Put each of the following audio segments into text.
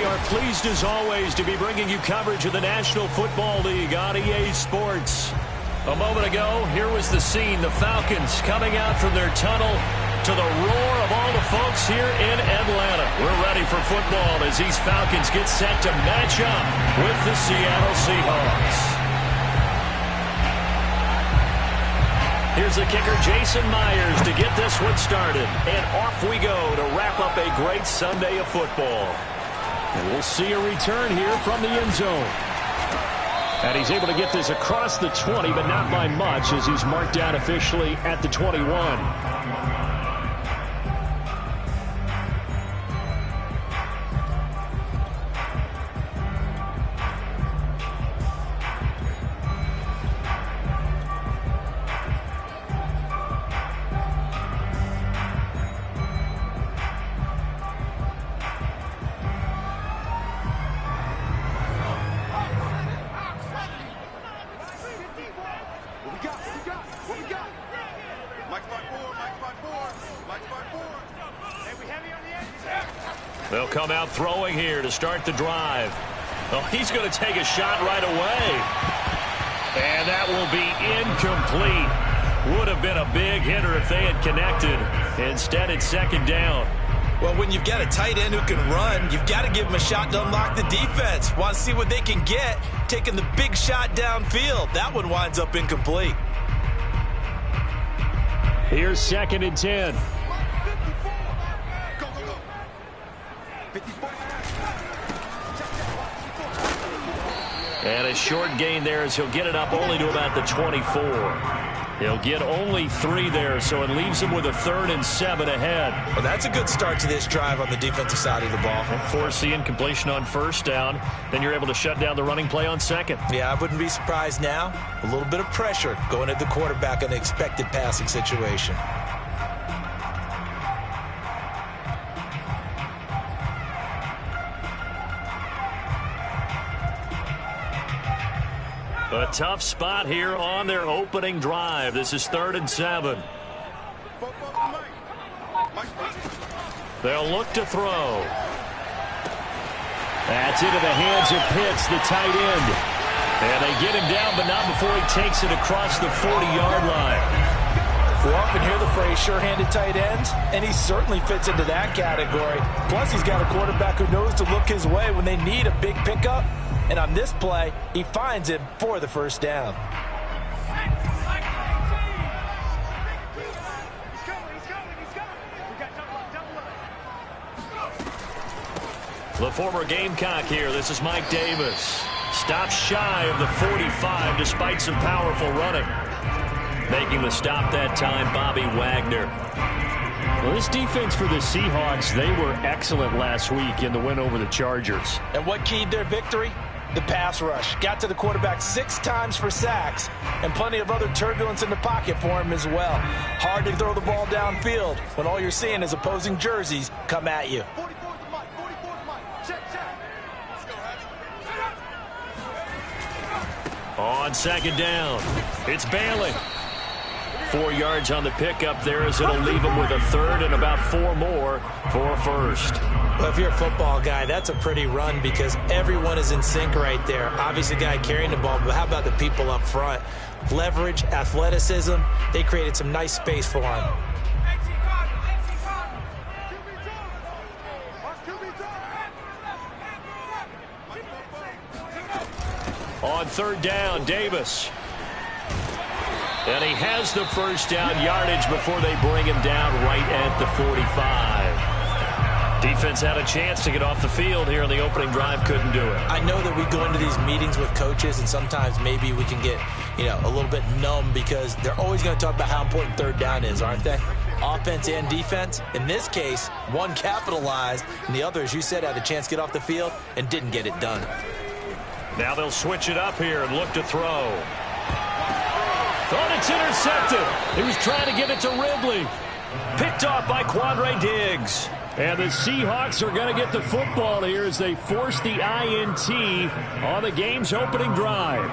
We are pleased as always to be bringing you coverage of the National Football League on EA Sports. A moment ago, here was the scene. The Falcons coming out from their tunnel to the roar of all the folks here in Atlanta. We're ready for football as these Falcons get set to match up with the Seattle Seahawks. Here's the kicker, Jason Myers, to get this one started. And off we go to wrap up a great Sunday of football. And we'll see a return here from the end zone. And he's able to get this across the 20, but not by much, as he's marked down officially at the 21. They'll come out throwing here to start the drive. Oh, he's going to take a shot right away. And that will be incomplete. Would have been a big hitter if they had connected. Instead, it's second down. Well, when you've got a tight end who can run, you've got to give him a shot to unlock the defense. Want to see what they can get, taking the big shot downfield. That one winds up incomplete. Here's second and 10. And a short gain there as he'll get it up only to about the 24. He'll get only 3 there, so it leaves him with a 3rd and 7 ahead. Well, that's a good start to this drive on the defensive side of the ball. Force the incompletion on first down. Then you're able to shut down the running play on second. Yeah, I wouldn't be surprised now. A little bit of pressure going at the quarterback in an expected passing situation. A tough spot here on their opening drive. This is 3rd and 7. They'll look to throw. That's into the hands of Pitts, the tight end. And they get him down, but not before he takes it across the 40-yard line. We often hear the phrase sure-handed tight ends, and he certainly fits into that category. Plus, he's got a quarterback who knows to look his way when they need a big pickup. And on this play, he finds him for the first down. The former Gamecock here. This is Mike Davis. Stops shy of the 45 despite some powerful running. Making the stop that time, Bobby Wagner. Well, this defense for the Seahawks, they were excellent last week in the win over the Chargers. And what keyed their victory? The pass rush. Got to the quarterback 6 times for sacks, and plenty of other turbulence in the pocket for him as well. Hard to throw the ball downfield when all you're seeing is opposing jerseys come at you. On second down, it's Bailey. 4 yards on the pickup there as it'll leave him with a 3rd and about 4 more for a first. Well, if you're a football guy, that's a pretty run because everyone is in sync right there. Obviously, the guy carrying the ball, but how about the people up front? Leverage, athleticism, they created some nice space for him. On 3rd down, Davis. And he has the first down yardage before they bring him down right at the 45. Defense had a chance to get off the field here on the opening drive, couldn't do it. I know that we go into these meetings with coaches, and sometimes maybe we can get, a little bit numb because they're always going to talk about how important 3rd down is, aren't they? Offense and defense. In this case, one capitalized, and the other, as you said, had a chance to get off the field and didn't get it done. Now they'll switch it up here and look to throw. Oh, it's intercepted. He was trying to give it to Ridley. Picked off by Quandre Diggs. And the Seahawks are going to get the football here as they force the INT on the game's opening drive.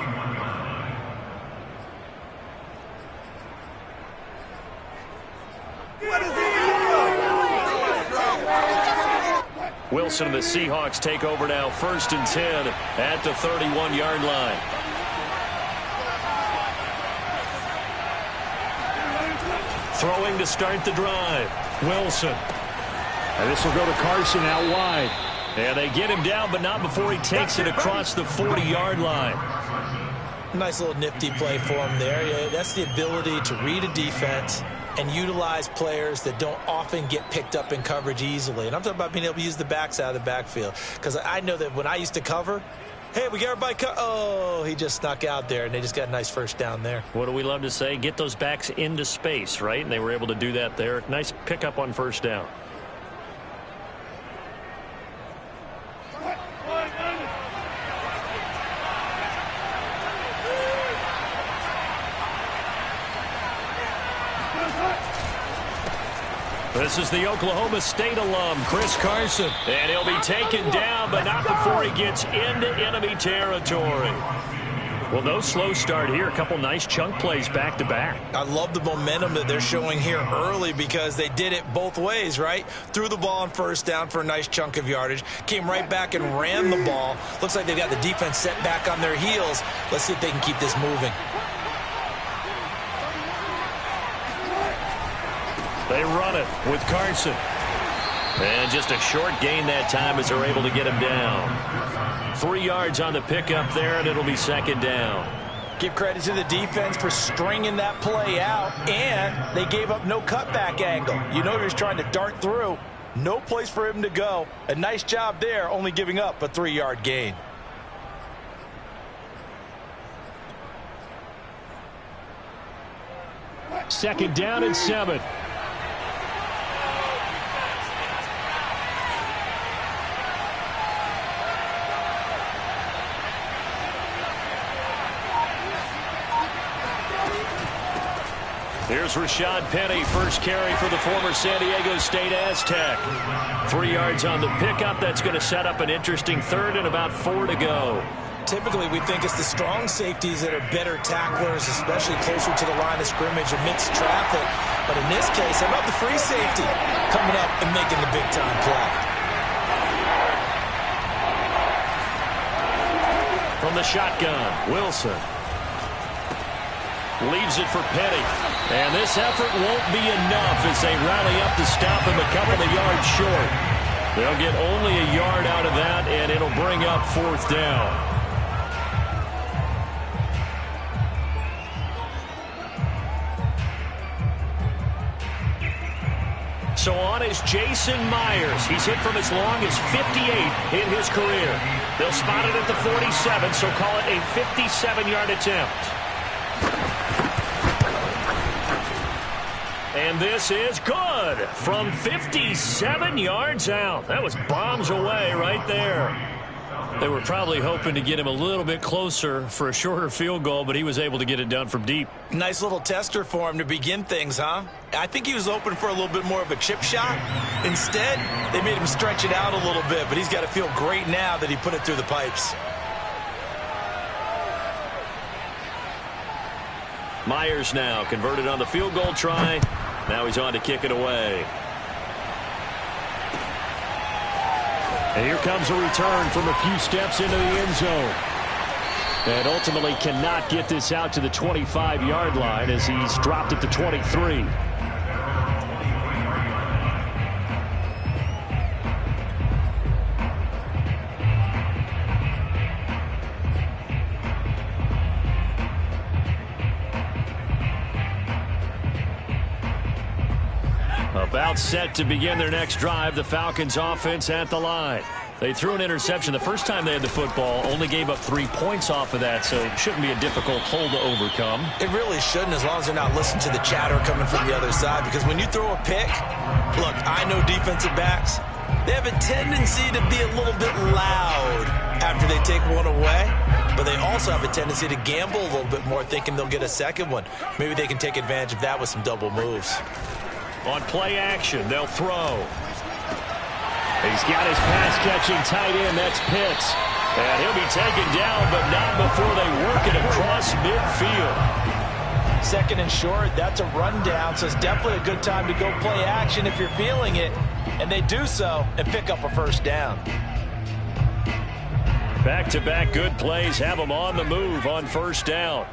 Wilson and the Seahawks take over now, 1st and 10 at the 31-yard line. Throwing to start the drive. Wilson. And this will go to Carson out wide. And they get him down, but not before he takes it across the 40-yard line. Nice little nifty play for him there. Yeah, that's the ability to read a defense and utilize players that don't often get picked up in coverage easily. And I'm talking about being able to use the backs out of the backfield. Because I know that when I used to cover, hey, we got everybody oh, he just snuck out there, and they just got a nice first down there. What do we love to say? Get those backs into space, right? And they were able to do that there. Nice pickup on 1st down. This is the Oklahoma State alum, Chris Carson. And he'll be taken down, but not before he gets into enemy territory. Well, no slow start here. A couple nice chunk plays back-to-back. I love the momentum that they're showing here early because they did it both ways, right? Threw the ball on 1st down for a nice chunk of yardage. Came right back and ran the ball. Looks like they've got the defense set back on their heels. Let's see if they can keep this moving. They run it with Carson. And just a short gain that time as they're able to get him down. 3 yards on the pickup there, and it'll be 2nd down. Give credit to the defense for stringing that play out, and they gave up no cutback angle. You know he was trying to dart through. No place for him to go. A nice job there, only giving up a 3-yard gain. Second down and 7. Here's Rashad Penny, first carry for the former San Diego State Aztec. 3 yards on the pickup. That's going to set up an interesting 3rd and about 4 to go. Typically, we think it's the strong safeties that are better tacklers, especially closer to the line of scrimmage amidst traffic. But in this case, how about the free safety coming up and making the big-time play? From the shotgun, Wilson. Leaves it for Petty. And this effort won't be enough as they rally up to stop him a couple of yards short. They'll get only a yard out of that, and it'll bring up 4th down. So on is Jason Myers. He's hit from as long as 58 in his career. They'll spot it at the 47, so call it a 57-yard attempt. And this is good from 57 yards out. That was bombs away right there. They were probably hoping to get him a little bit closer for a shorter field goal, but he was able to get it done from deep. Nice little tester for him to begin things, huh? I think he was open for a little bit more of a chip shot. Instead, they made him stretch it out a little bit, but he's got to feel great now that he put it through the pipes. Myers now converted on the field goal try. Now he's on to kick it away. And here comes a return from a few steps into the end zone. And ultimately cannot get this out to the 25-yard line as he's dropped at the 23. About set to begin their next drive, the Falcons offense at the line. They threw an interception the first time they had the football, only gave up 3 points off of that, so it shouldn't be a difficult hole to overcome. It really shouldn't, as long as they're not listening to the chatter coming from the other side, because when you throw a pick, look, I know defensive backs, they have a tendency to be a little bit loud after they take one away, but they also have a tendency to gamble a little bit more, thinking they'll get a second one. Maybe they can take advantage of that with some double moves. On play action, they'll throw. He's got his pass-catching tight end. That's Pitts. And he'll be taken down, but not before they work it across midfield. Second and short, that's a rundown, so it's definitely a good time to go play action if you're feeling it. And they do so and pick up a first down. Back-to-back good plays have them on the move on first down.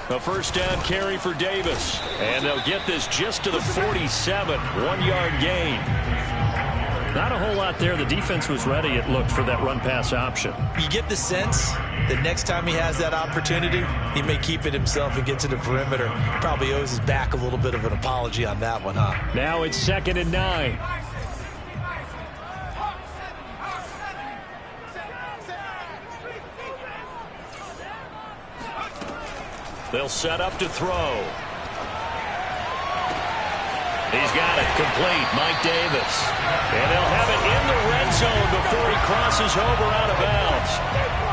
A first down carry for Davis. And they'll get this just to the 47. 1-yard gain. Not a whole lot there. The defense was ready, it looked, for that run-pass option. You get the sense that next time he has that opportunity, he may keep it himself and get to the perimeter. Probably owes his back a little bit of an apology on that one, huh? Now it's 2nd and 9. They'll set up to throw. He's got it complete. Mike Davis. And they'll have it in the red zone before he crosses over out of bounds.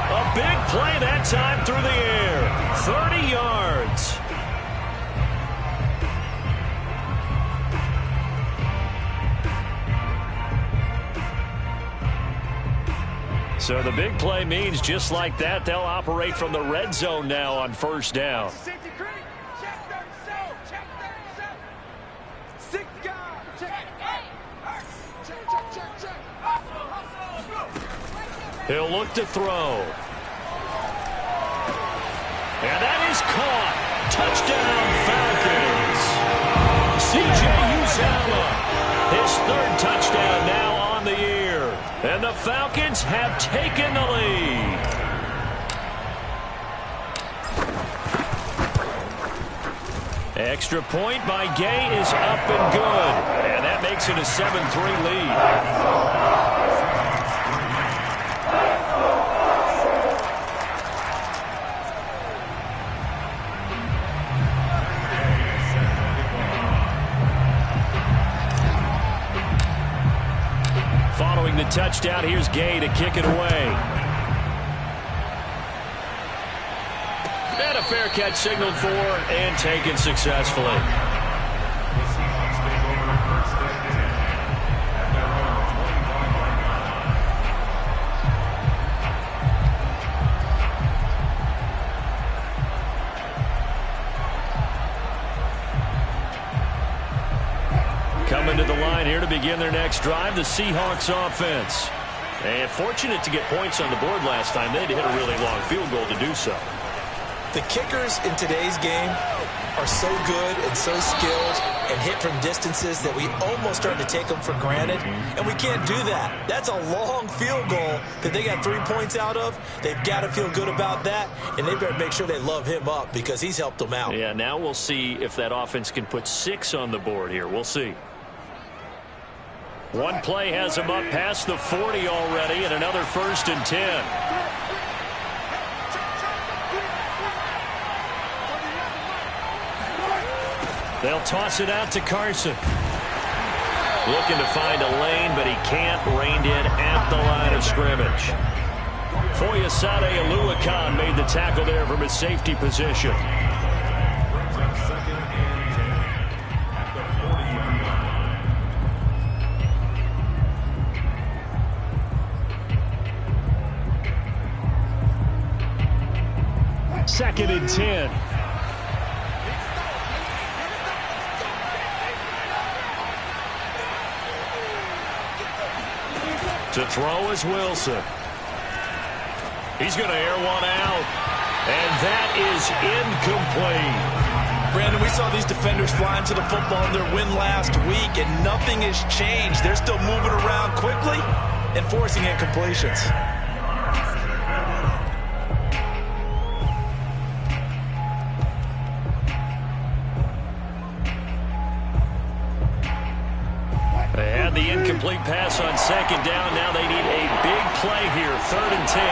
A big play that time through the air. 30 yards. So the big play means just like that, they'll operate from the red zone now on first down. He'll look to throw. And that is caught. Touchdown, Falcons. C.J. Uzomah, his 3rd touchdown now on the year. And the Falcons have taken the lead. Extra point by Gay is up and good. And that makes it a 7-3 lead. Following the touchdown, here's Gay to kick it away. And a fair catch signaled for and taken successfully. Coming to the line here to begin their next drive, the Seahawks offense. And fortunate to get points on the board last time. They had to hit a really long field goal to do so. The kickers in today's game are so good and so skilled and hit from distances that we almost start to take them for granted. And we can't do that. That's a long field goal that they got 3 points out of. They've got to feel good about that, and they better make sure they love him up because he's helped them out. Yeah, now we'll see if that offense can put 6 on the board here. We'll see. One play has them up past the 40 already, and another 1st and 10. They'll toss it out to Carson. Looking to find a lane, but he can't. Reined in at the line of scrimmage. Foyesade Oluwakan made the tackle there from his safety position. Second and 10. To throw is Wilson. He's going to air one out. And that is incomplete. Brandon, we saw these defenders flying to the football in their win last week, and nothing has changed. They're still moving around quickly and forcing incompletions. They had the incomplete pass on second down. Now they need a big play here. 3rd and 10.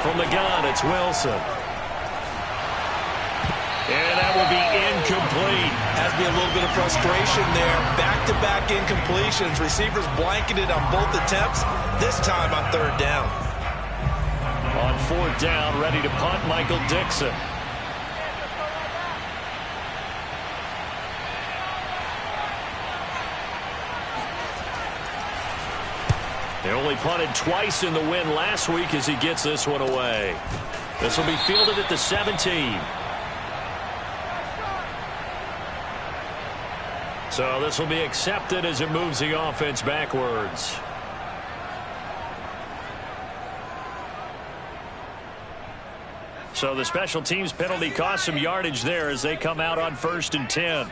From the gun, it's Wilson. And that will be incomplete. Has to be a little bit of frustration there. Back-to-back incompletions. Receivers blanketed on both attempts. This time on 3rd down. On 4th down, ready to punt, Michael Dixon. They'll only punted twice in the win last week as he gets this one away. This will be fielded at the 17. So this will be accepted as it moves the offense backwards. So the special teams penalty cost some yardage there as they come out on 1st and 10.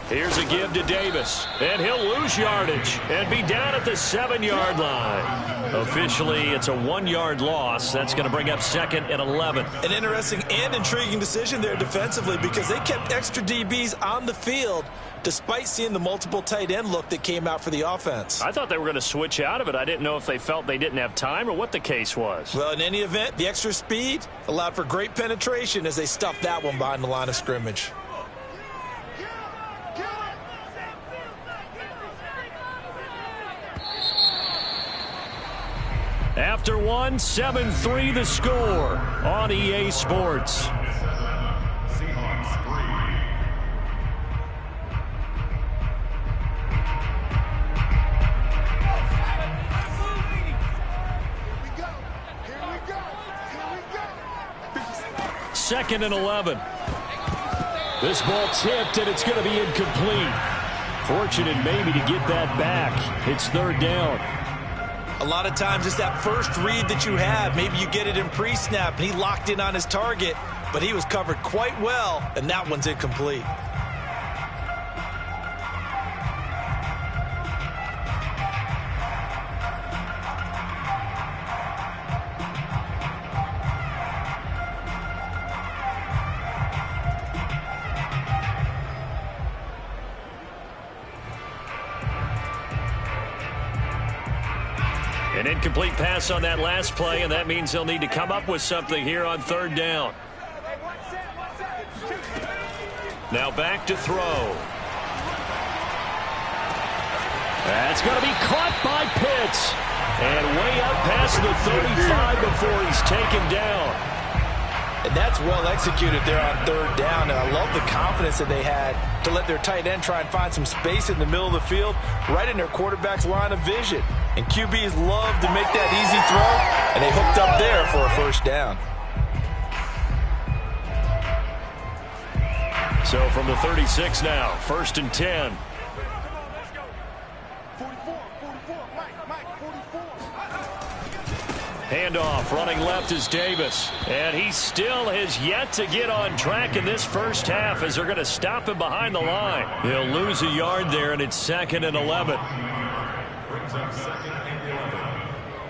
Here's a give to Davis, and he'll lose yardage and be down at the 7-yard line. Officially, it's a 1-yard loss. That's going to bring up 2nd and 11. An interesting and intriguing decision there defensively because they kept extra DBs on the field despite seeing the multiple tight end look that came out for the offense. I thought they were going to switch out of it. I didn't know if they felt they didn't have time or what the case was. Well, in any event, the extra speed allowed for great penetration as they stuffed that one behind the line of scrimmage. After one, 7-3 the score on EA Sports. Second and 11. This ball tipped, and it's going to be incomplete. Fortunate maybe to get that back. It's 3rd down. A lot of times it's that first read that you have. Maybe you get it in pre-snap, and he locked in on his target, but he was covered quite well, and that one's incomplete. An incomplete pass on that last play, and that means they'll need to come up with something here on 3rd down. Now back to throw. That's going to be caught by Pitts. And way up past the 35 before he's taken down. And that's well executed there on 3rd down. And I love the confidence that they had to let their tight end try and find some space in the middle of the field, right in their quarterback's line of vision. And QBs love to make that easy throw, and they hooked up there for a 1st down. So from the 36 now, 1st and 10. Handoff, running left is Davis. And he still has yet to get on track in this first half as they're going to stop him behind the line. He'll lose a yard there, and it's 2nd and 11. Brings up 2nd and 11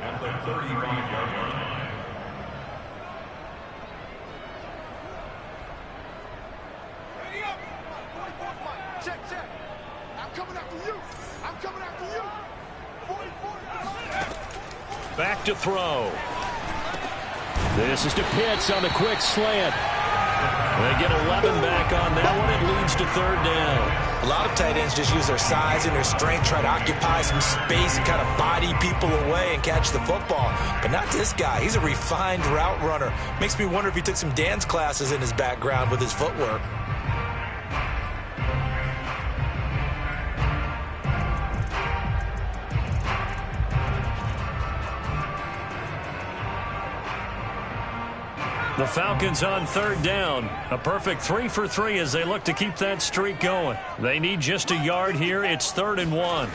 at the 35-yard line. Check. I'm coming after you. Back to throw. This is to Pitts on the quick slant. They get 11 back on that one. It leads to 3rd down. A lot of tight ends just use their size and their strength, try to occupy some space and kind of body people away and catch the football. But not this guy. He's a refined route runner. Makes me wonder if he took some dance classes in his background with his footwork. The Falcons on 3rd down. A perfect 3 for 3 as they look to keep that streak going. They need just a yard here. It's 3rd and 1.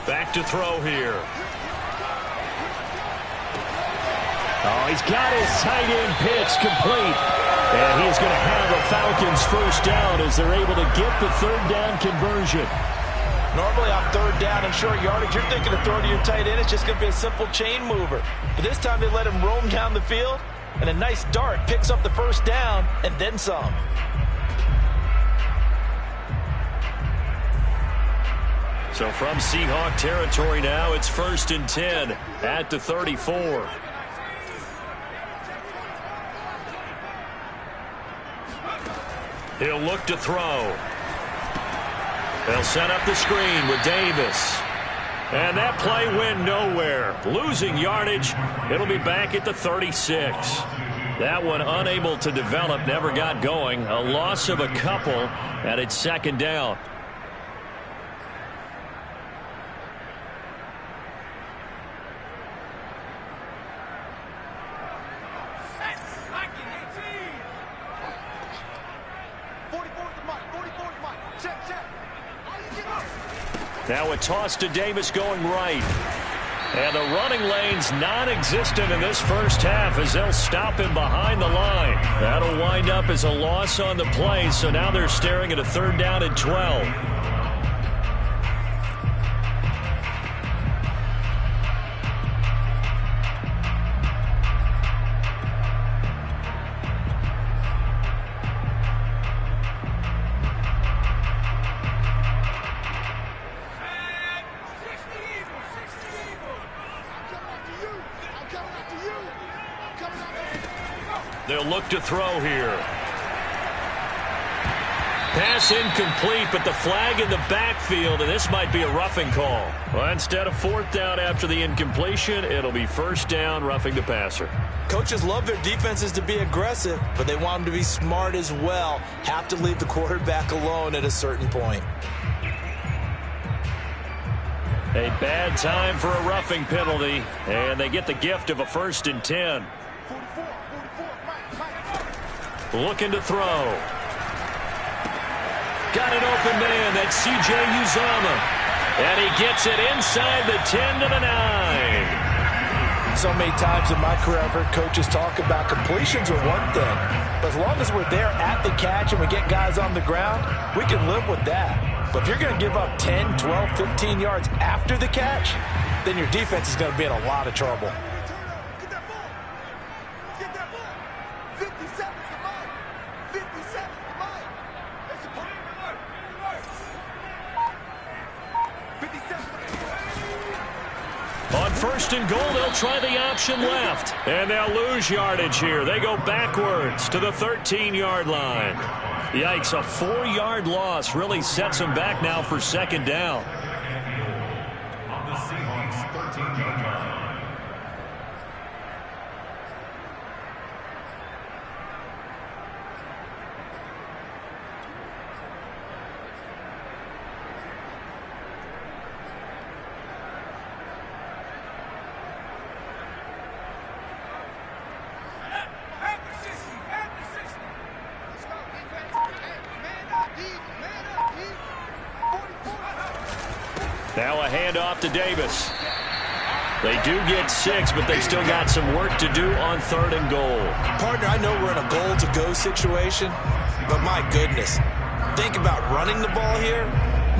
Back to throw here. Oh, he's got his tight end pitch complete. And he's going to have a Falcons 1st down as they're able to get the 3rd down conversion. Normally on 3rd down and short yardage, you're thinking of throwing to your tight end. It's just going to be a simple chain mover. But this time they let him roam down the field. And a nice dart picks up the 1st down and then some. So from Seahawk territory now, it's 1st and 10 at the 34. He'll look to throw. They'll set up the screen with Davis. And that play went nowhere. Losing yardage. It'll be back at the 36. That one unable to develop, never got going. A loss of a couple, and it's 2nd down. Now a toss to Davis going right. And the running lane's non-existent in this first half as they'll stop him behind the line. That'll wind up as a loss on the play, so now they're staring at a 3rd down and 12. They'll look to throw here. Pass incomplete, but the flag in the backfield, and this might be a roughing call. Well, instead of 4th down after the incompletion, it'll be 1st down, roughing the passer. Coaches love their defenses to be aggressive, but they want them to be smart as well. Have to leave the quarterback alone at a certain point. A bad time for a roughing penalty, and they get the gift of a 1st and 10. Looking to throw. Got an open man. That's C.J. Uzomah. And he gets it inside the 10 to the 9. So many times in my career I've heard coaches talk about completions are one thing. But as long as we're there at the catch and we get guys on the ground, we can live with that. But if you're going to give up 10, 12, 15 yards after the catch, then your defense is going to be in a lot of trouble. On 1st and goal, they'll try the option left. And they'll lose yardage here. They go backwards to the 13-yard line. Yikes, a 4-yard loss really sets them back now for 2nd down. On the Seahawks 13-yard line. Now a handoff to Davis. They do get 6, but they've still got some work to do on 3rd and goal. Partner, I know we're in a goal-to-go situation, but my goodness, think about running the ball here.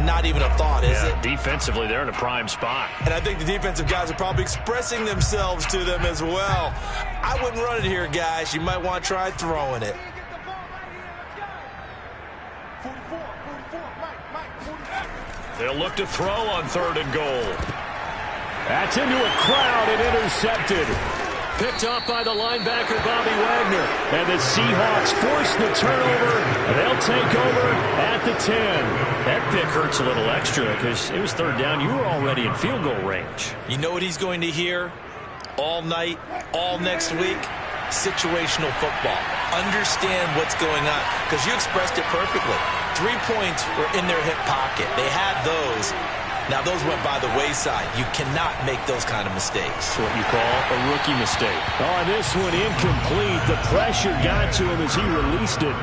Not even a thought, is it? Defensively, they're in a prime spot. And I think the defensive guys are probably expressing themselves to them as well. I wouldn't run it here, guys. You might want to try throwing it. They'll look to throw on 3rd and goal. That's into a crowd and intercepted. Picked off by the linebacker, Bobby Wagner. And the Seahawks force the turnover. They'll take over at the 10. That pick hurts a little extra because it was 3rd down. You were already in field goal range. You know what he's going to hear all night, all next week? Situational football. Understand what's going on, because you expressed it perfectly. 3 points were in their hip pocket. They had those. Now, those went by the wayside. You cannot make those kind of mistakes. That's what you call a rookie mistake. Oh, this one incomplete. The pressure got to him as he released it.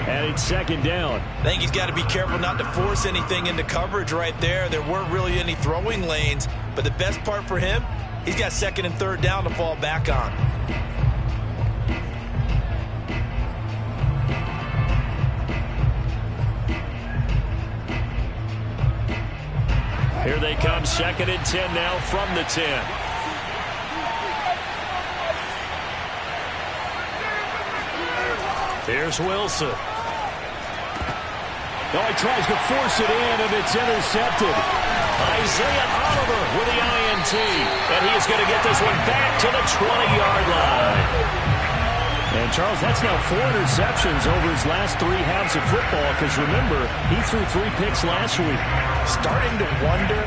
And it's 2nd down. I think he's got to be careful not to force anything into coverage right there. There weren't really any throwing lanes. But the best part for him, he's got 2nd and 3rd down to fall back on. Here they come, 2nd and 10 now from the 10. Here's Wilson. Oh, he tries to force it in, and it's intercepted. Isaiah Oliver with the INT. And he is going to get this one back to the 20-yard line. And, Charles, that's now 4 interceptions over his last 3 halves of football, because, remember, he threw 3 picks last week. Starting to wonder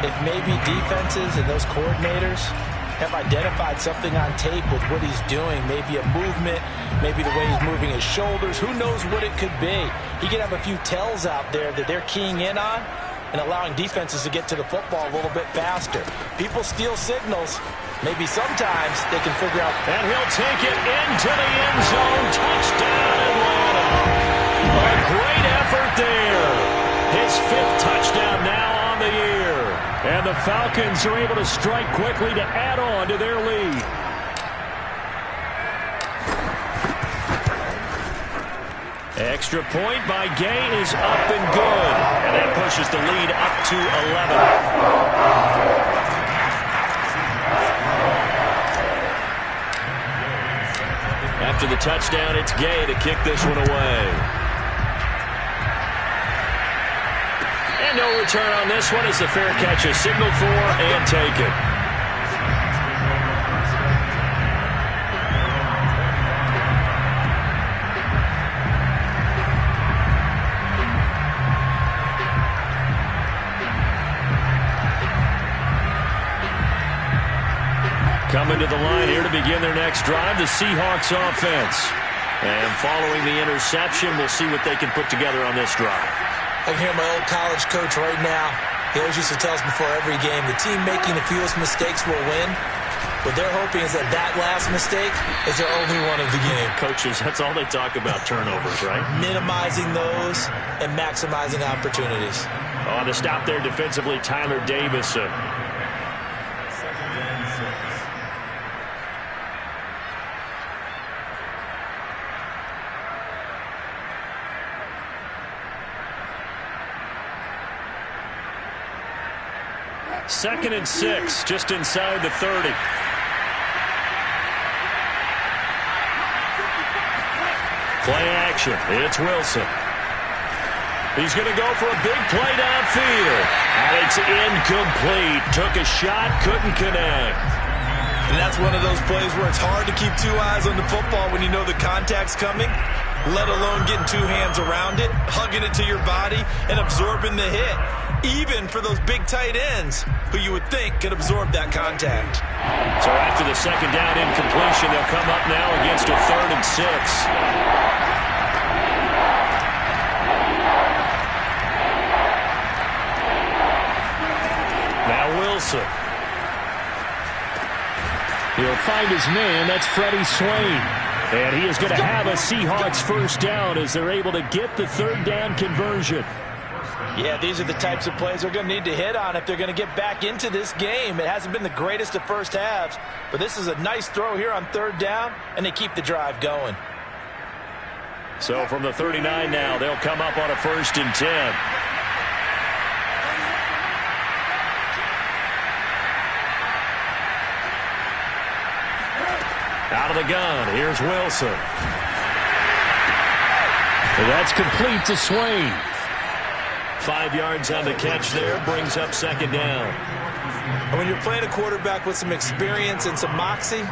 if maybe defenses and those coordinators have identified something on tape with what he's doing. Maybe a movement, maybe the way he's moving his shoulders. Who knows what it could be? He could have a few tells out there that they're keying in on and allowing defenses to get to the football a little bit faster. People steal signals. Maybe sometimes they can figure out. And he'll take it into the end zone. Touchdown, Atlanta. A great effort there. His 5th touchdown now on the year. And the Falcons are able to strike quickly to add on to their lead. Extra point by Gay is up and good. And that pushes the lead up to 11. After the touchdown, it's Gay to kick this one away. And no return on this one as the fair catch is signaled for and taken. Coming to the line here to begin their next drive, the Seahawks offense. And following the interception, we'll see what they can put together on this drive. I can hear my old college coach right now. He always used to tell us before every game, the team making the fewest mistakes will win. What they're hoping is that that last mistake is their only one of the game. Coaches, that's all they talk about, turnovers, right? Minimizing those and maximizing opportunities. On the stop there defensively, Tyler Davison. Second and 6, just inside the 30. Play action. It's Wilson. He's going to go for a big play downfield. And it's incomplete. Took a shot, couldn't connect. And that's one of those plays where it's hard to keep two eyes on the football when you know the contact's coming, let alone getting two hands around it, hugging it to your body, and absorbing the hit. Even for those big tight ends who you would think could absorb that contact. So after the second down incompletion, they'll come up now against a 3rd and 6. Now Wilson. He'll find his man. That's Freddie Swain. And he is going to have a Seahawks first down as they're able to get the 3rd down conversion. Yeah, these are the types of plays they're going to need to hit on if they're going to get back into this game. It hasn't been the greatest of first halves, but this is a nice throw here on 3rd down, and they keep the drive going. So from the 39 now, they'll come up on a 1st and 10. Out of the gun, here's Wilson. And that's complete to Swain. 5 yards on the catch there, brings up 2nd down. And when you're playing a quarterback with some experience and some moxie,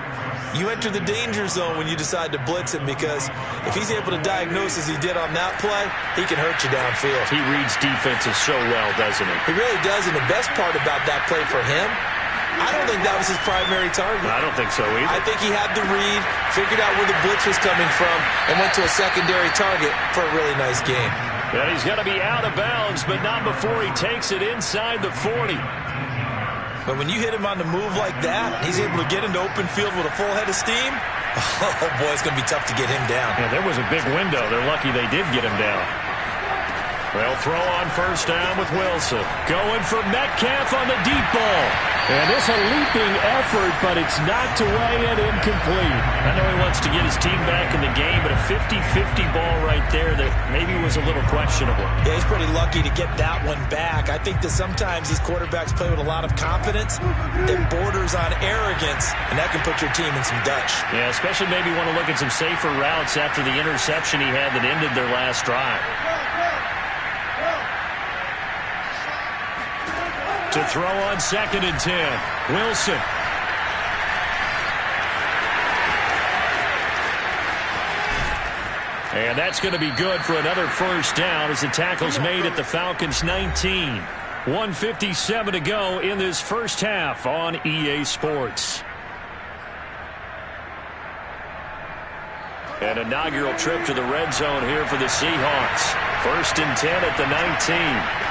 you enter the danger zone when you decide to blitz him, because if he's able to diagnose as he did on that play, he can hurt you downfield. He reads defenses so well, doesn't he? He really does, and the best part about that play for him, I don't think that was his primary target. I don't think so either. I think he had the read, figured out where the blitz was coming from, and went to a secondary target for a really nice game. And he's going to be out of bounds, but not before he takes it inside the 40. But when you hit him on the move like that, he's able to get into open field with a full head of steam. Oh, boy, it's going to be tough to get him down. Yeah, there was a big window. They're lucky they did get him down. They'll throw on 1st down with Wilson. Going for Metcalf on the deep ball. And this a leaping effort, but it's knocked away and incomplete. I know he wants to get his team back in the game, but a 50-50 ball right there that maybe was a little questionable. Yeah, he's pretty lucky to get that one back. I think that sometimes these quarterbacks play with a lot of confidence that borders on arrogance, and that can put your team in some Dutch. Yeah, especially maybe want to look at some safer routes after the interception he had that ended their last drive. To throw on 2nd and 10. Wilson. And that's going to be good for another 1st down as the tackle's made at the Falcons' 19. 1:57 to go in this first half on EA Sports. An inaugural trip to the red zone here for the Seahawks. 1st and 10 at the 19.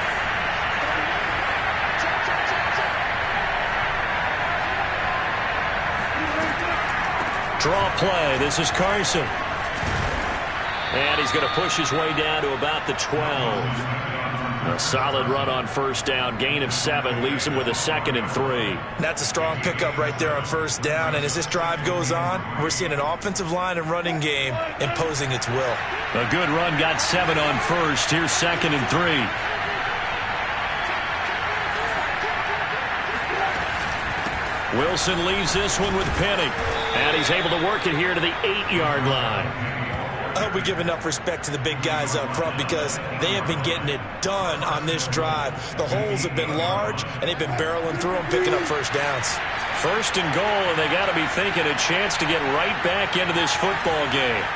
Draw play. This is Carson. And he's going to push his way down to about the 12. A solid run on first down. Gain of 7 leaves him with a 2nd and 3. That's a strong pickup right there on first down. And as this drive goes on, we're seeing an offensive line and running game imposing its will. A good run got 7 on first. Here's 2nd and 3. Wilson leaves this one with Penny. And he's able to work it here to the 8-yard line. I hope we give enough respect to the big guys up front because they have been getting it done on this drive. The holes have been large, and they've been barreling through them, picking up first downs. First and goal, and they got to be thinking a chance to get right back into this football game.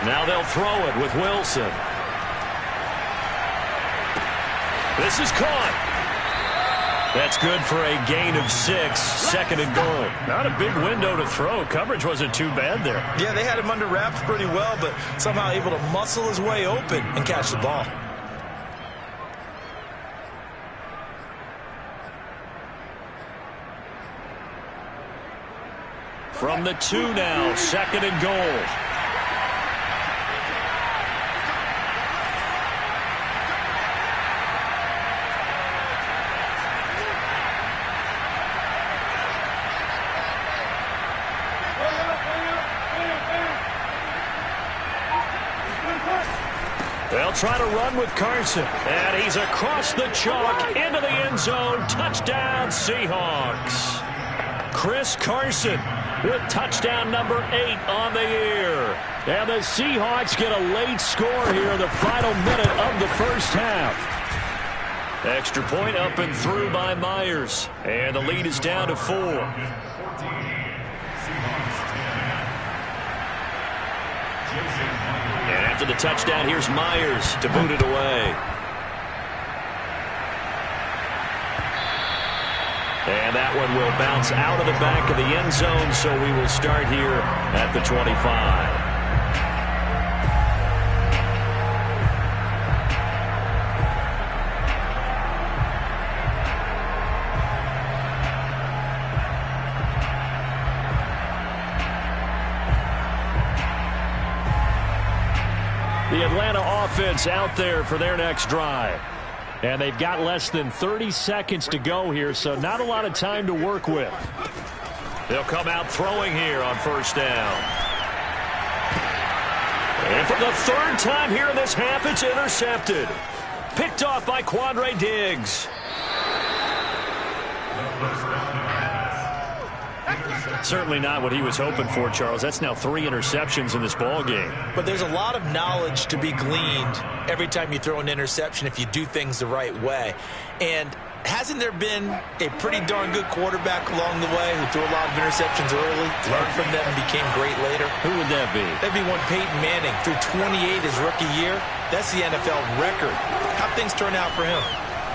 Now they'll throw it with Wilson. This is caught. That's good for a gain of 6, 2nd and goal. Not a big window to throw. Coverage wasn't too bad there. Yeah, they had him under wraps pretty well, but somehow able to muscle his way open and catch the ball. From the 2 now, 2nd and goal. They'll try to run with Carson. And he's across the chalk into the end zone. Touchdown, Seahawks. Chris Carson with touchdown number 8 on the year. And the Seahawks get a late score here in the final minute of the first half. Extra point up and through by Myers. And the lead is down to 4. And after the touchdown, here's Myers to boot it away. And that one will bounce out of the back of the end zone, so we will start here at the 25. The Atlanta offense out there for their next drive. And they've got less than 30 seconds to go here, so not a lot of time to work with. They'll come out throwing here on first down. And for the 3rd time here in this half, it's intercepted. Picked off by Quandre Diggs. Certainly not what he was hoping for, Charles. That's now 3 interceptions in this ball game. But there's a lot of knowledge to be gleaned every time you throw an interception if you do things the right way. And hasn't there been a pretty darn good quarterback along the way who threw a lot of interceptions early, learned from them, and became great later? Who would that be? That'd be one Peyton Manning. Threw 28 his rookie year. That's the NFL record. How'd things turn out for him?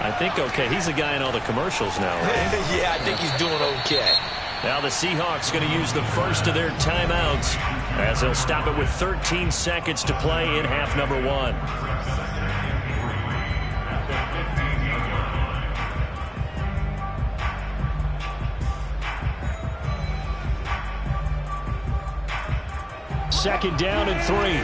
I think okay. He's the guy in all the commercials now, right? Yeah, I think he's doing okay. Now the Seahawks going to use the first of their timeouts as they'll stop it with 13 seconds to play in half number 1. Second down and 3.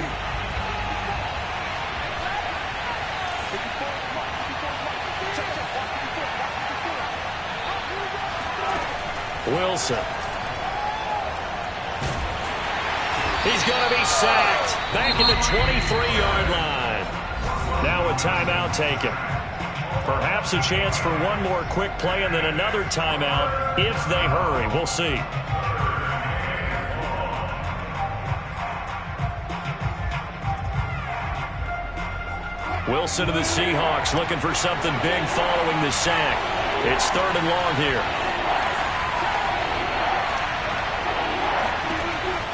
Wilson. He's going to be sacked. Back at the 23-yard line. Now a timeout taken. Perhaps a chance for one more quick play and then another timeout if they hurry. We'll see. Wilson to the Seahawks looking for something big following the sack. It's 3rd and long here.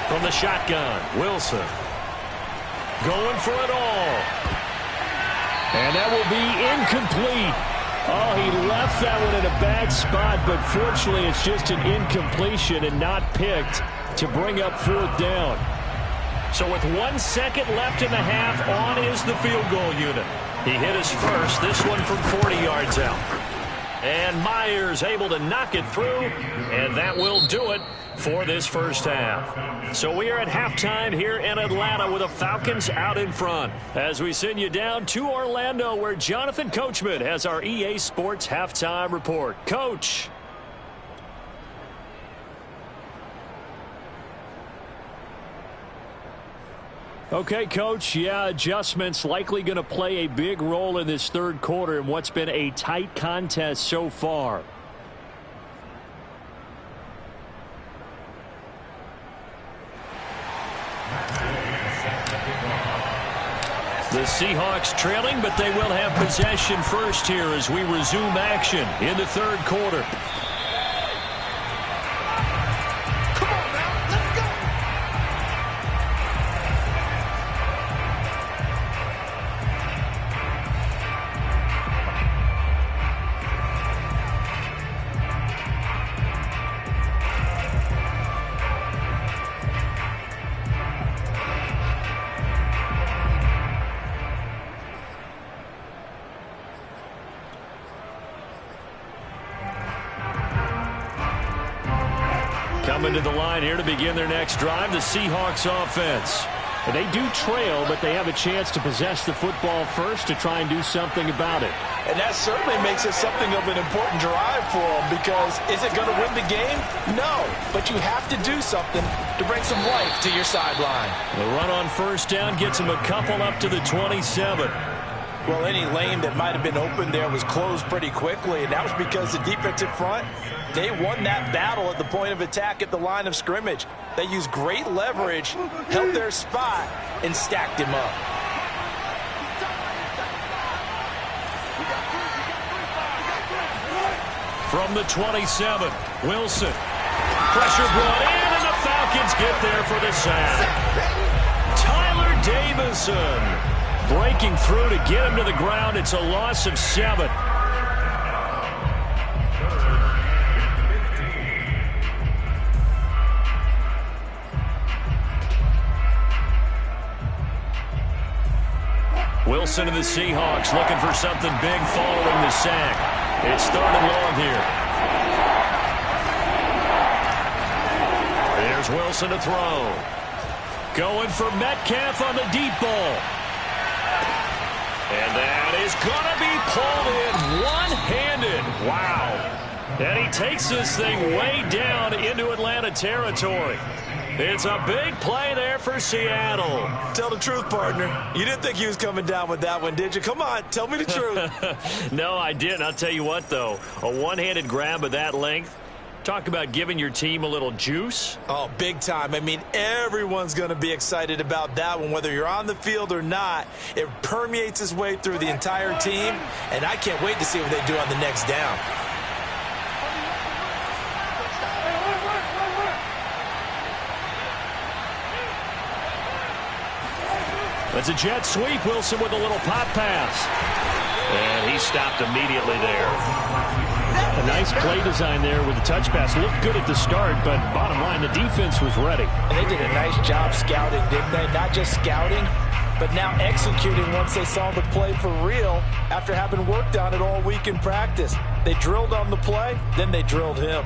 From the shotgun, Wilson going for it all. And that will be incomplete. Oh, he left that one in a bad spot, but fortunately it's just an incompletion and not picked to bring up 4th down. So with 1 second left in the half, on is the field goal unit. He hit his first, this one from 40 yards out. And Myers able to knock it through, and that will do it for this first half. So we are at halftime here in Atlanta with the Falcons out in front. As we send you down to Orlando, where Jonathan Coachman has our EA Sports halftime report. Coach. Okay, Coach, yeah, adjustments likely going to play a big role in this third quarter in what's been a tight contest so far. The Seahawks trailing, but they will have possession first here as we resume action in the third quarter. Coming to the line here to begin their next drive, the Seahawks offense. They do trail, but they have a chance to possess the football first to try and do something about it. And that certainly makes it something of an important drive for them, because is it going to win the game? No, but you have to do something to bring some life to your sideline. The run on first down gets them a couple up to the 27. Well, any lane that might have been open there was closed pretty quickly, and that was because the defensive front, they won that battle at the point of attack at the line of scrimmage. They used great leverage, held their spot, and stacked him up. From the 27, Wilson. Pressure brought in, and the Falcons get there for the sack. Tyler Davison breaking through to get him to the ground. It's a loss of 7. Wilson and the Seahawks looking for something big following the sack. It's 3rd and long here. There's Wilson to throw. Going for Metcalf on the deep ball. And that is going to be pulled in one-handed. Wow. And he takes this thing way down into Atlanta territory. It's a big play there for Seattle. Tell the truth, partner. You didn't think he was coming down with that one, did you? Come on, tell me the truth. No, I didn't. I'll tell you what, though. A one-handed grab of that length. Talk about giving your team a little juice. Oh, big time. I mean, everyone's going to be excited about that one, whether you're on the field or not. It permeates its way through the entire team, and I can't wait to see what they do on the next down. That's a jet sweep. Wilson with a little pop pass. And he stopped immediately there. A nice play design there with the touch pass. Looked good at the start, but bottom line, the defense was ready. And they did a nice job scouting, didn't they? Not just scouting, but now executing once they saw the play for real after having worked on it all week in practice. They drilled on the play, then they drilled him.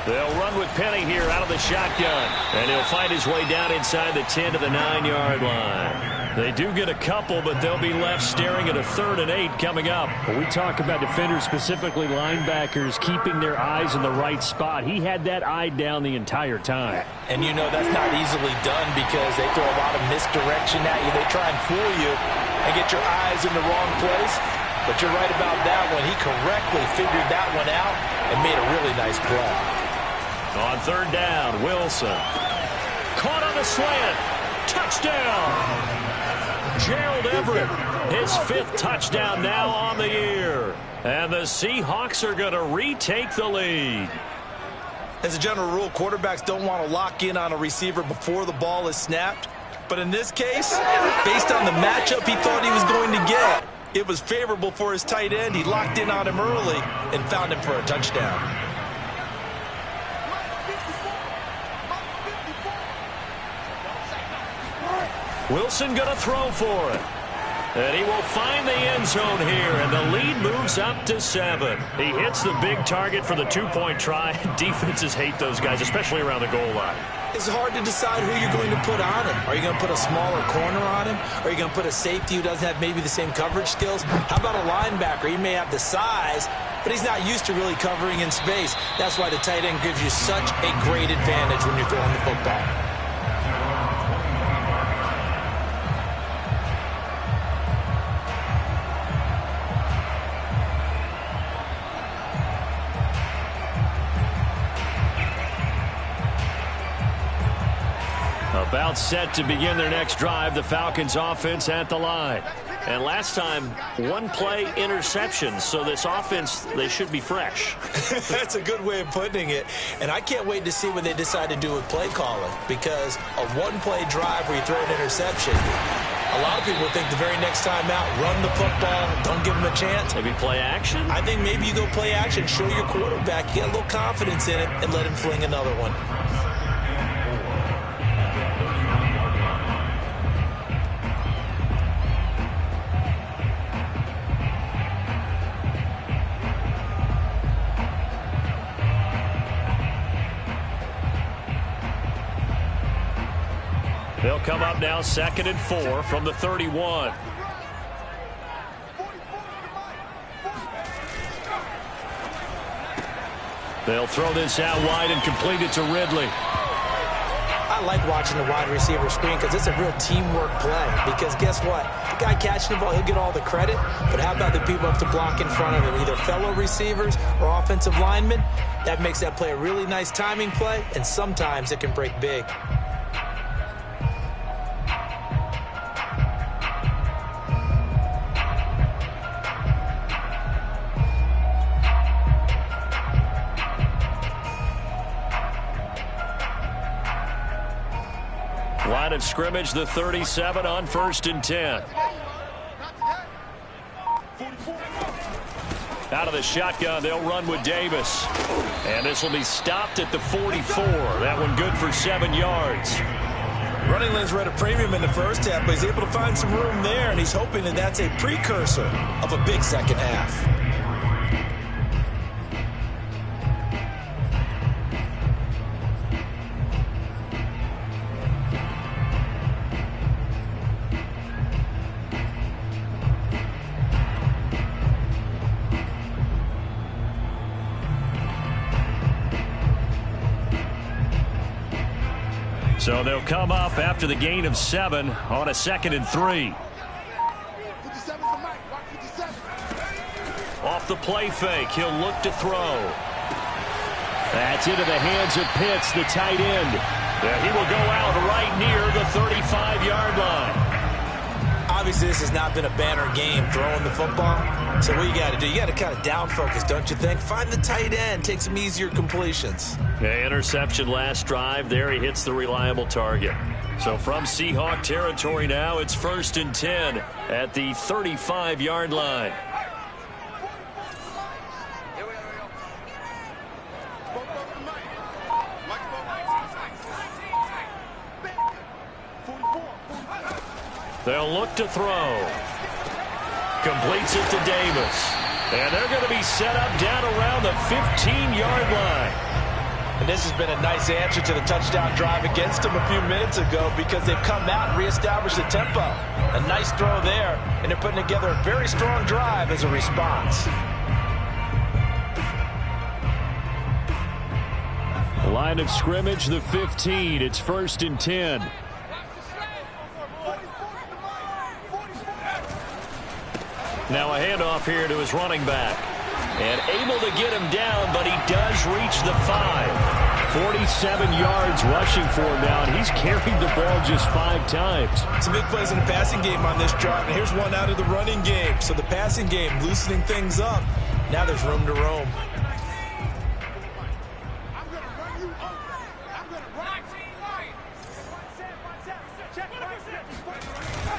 They'll run with Penny here out of the shotgun. And he'll find his way down inside the 10 to the 9-yard line. They do get a couple, but they'll be left staring at a 3rd and 8 coming up. When we talk about defenders, specifically linebackers, keeping their eyes in the right spot. He had that eye down the entire time. And you know that's not easily done because they throw a lot of misdirection at you. They try and fool you and get your eyes in the wrong place. But you're right about that one. He correctly figured that one out and made a really nice play. On 3rd down, Wilson. Caught on the slant. Touchdown. Gerald Everett, his 5th touchdown now on the year. And the Seahawks are going to retake the lead. As a general rule, quarterbacks don't want to lock in on a receiver before the ball is snapped. But in this case, based on the matchup he thought he was going to get, it was favorable for his tight end. He locked in on him early and found him for a touchdown. Wilson going to throw for it. And he will find the end zone here, and the lead moves up to 7. He hits the big target for the two-point try. Defenses hate those guys, especially around the goal line. It's hard to decide who you're going to put on him. Are you going to put a smaller corner on him? Are you going to put a safety who doesn't have maybe the same coverage skills? How about a linebacker? He may have the size, but he's not used to really covering in space. That's why the tight end gives you such a great advantage when you're throwing the football. About set to begin their next drive, the Falcons offense at the line. And last time, one-play interception, so this offense, they should be fresh. That's a good way of putting it. And I can't wait to see what they decide to do with play calling, because a one-play drive where you throw an interception, a lot of people think the very next time out, run the football, don't give them a chance. Maybe play action? I think maybe you go play action, show your quarterback, get a little confidence in it, and let him fling another one. They'll come up now 2nd and 4 from the 31. They'll throw this out wide and complete it to Ridley. I like watching the wide receiver screen because it's a real teamwork play. Because guess what? The guy catching the ball, he'll get all the credit. But how about the people up to block in front of him, either fellow receivers or offensive linemen? That makes that play a really nice timing play, and sometimes it can break big. Line of scrimmage, the 37 on 1st and 10. Out of the shotgun, they'll run with Davis. And this will be stopped at the 44. That one good for 7 yards. Running lanes were at a premium in the first half, but he's able to find some room there, and he's hoping that that's a precursor of a big second half. So they'll come up after the gain of 7 on a 2nd and 3. Off the play fake, he'll look to throw. That's into the hands of Pitts, the tight end. Yeah, he will go out right near the 35-yard line. Obviously, this has not been a banner game throwing the football. So what you got to do, you got to kind of down focus, don't you think? Find the tight end, take some easier completions. Yeah, interception last drive. There he hits the reliable target. So from Seahawk territory now, it's 1st and 10 at the 35-yard line. They'll look to throw. Completes it to Davis. And they're going to be set up down around the 15-yard line. And this has been a nice answer to the touchdown drive against them a few minutes ago, because they've come out and reestablished the tempo. A nice throw there, and they're putting together a very strong drive as a response. Line of scrimmage, the 15. It's 1st and 10. Now a handoff here to his running back. And able to get him down, but he does reach the 5. 47 yards rushing for him now, and he's carried the ball just 5 times. Some big plays in the passing game on this drive, and here's one out of the running game. So the passing game loosening things up. Now there's room to roam.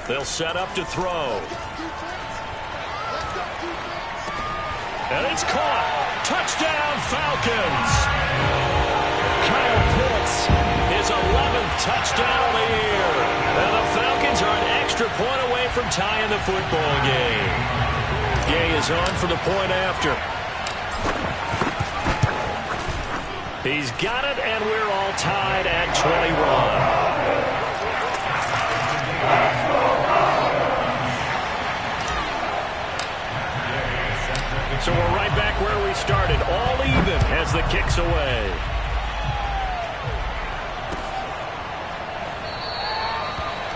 They'll set up to throw. And it's caught. Touchdown, Falcons. Kyle Pitts, his 11th touchdown of the year. And the Falcons are from tying the football game. Gay is on for the point after. He's got it, and we're all tied at 21. So we're right back where we started, all even as the kick's away.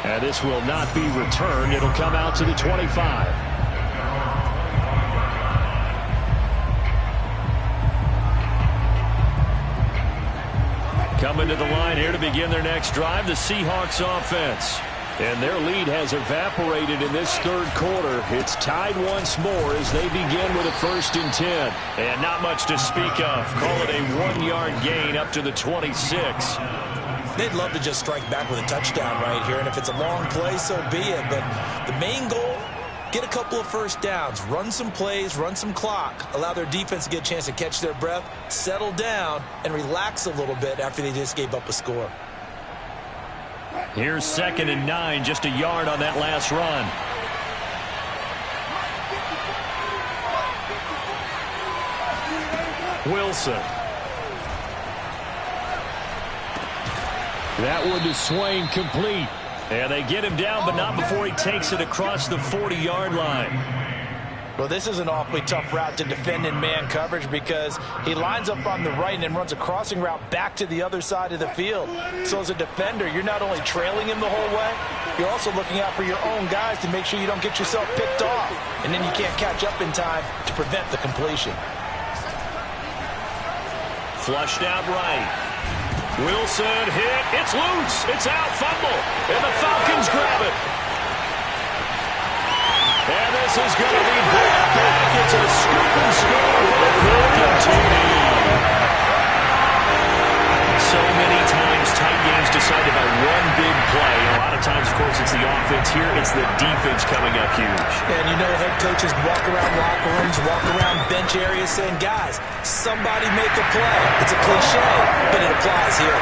And this will not be returned. It'll come out to the 25. Coming to the line here to begin their next drive, the Seahawks offense. And their lead has evaporated in this third quarter. It's tied once more as they begin with a 1st and 10. And not much to speak of. Call it a 1-yard gain up to the 26. They'd love to just strike back with a touchdown right here. And if it's a long play, so be it. But the main goal, get a couple of first downs, run some plays, run some clock, allow their defense to get a chance to catch their breath, settle down, and relax a little bit after they just gave up a score. Here's 2nd and 9, just a yard on that last run. Wilson. That one to Swain, complete. And they get him down, but not before he takes it across the 40-yard line. Well, this is an awfully tough route to defend in man coverage because he lines up on the right and then runs a crossing route back to the other side of the field. So as a defender, you're not only trailing him the whole way, you're also looking out for your own guys to make sure you don't get yourself picked off. And then you can't catch up in time to prevent the completion. Flushed out right. Wilson hit. It's loose. It's out. Fumble. And the Falcons grab it. And this is going to be brought back. It's a scoop and score for the Falcon team. So many times tight games decided by one big play. A lot of times, of course, it's the offense. Here, it's the defense coming up huge. And you know, head coaches walk around locker rooms, walk around bench areas saying, guys, somebody make a play. It's a cliche, but it applies here.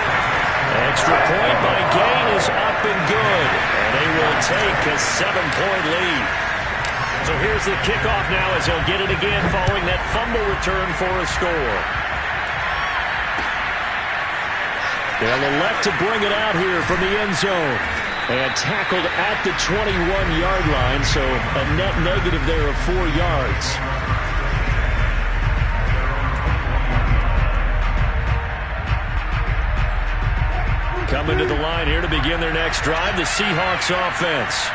Extra point by Gain is up and good. And they will take a 7-point lead. So here's the kickoff now as he'll get it again following that fumble return for a score. They'll elect to bring it out here from the end zone. And tackled at the 21-yard line, so a net negative there of 4 yards. Coming to the line here to begin their next drive, the Seahawks offense.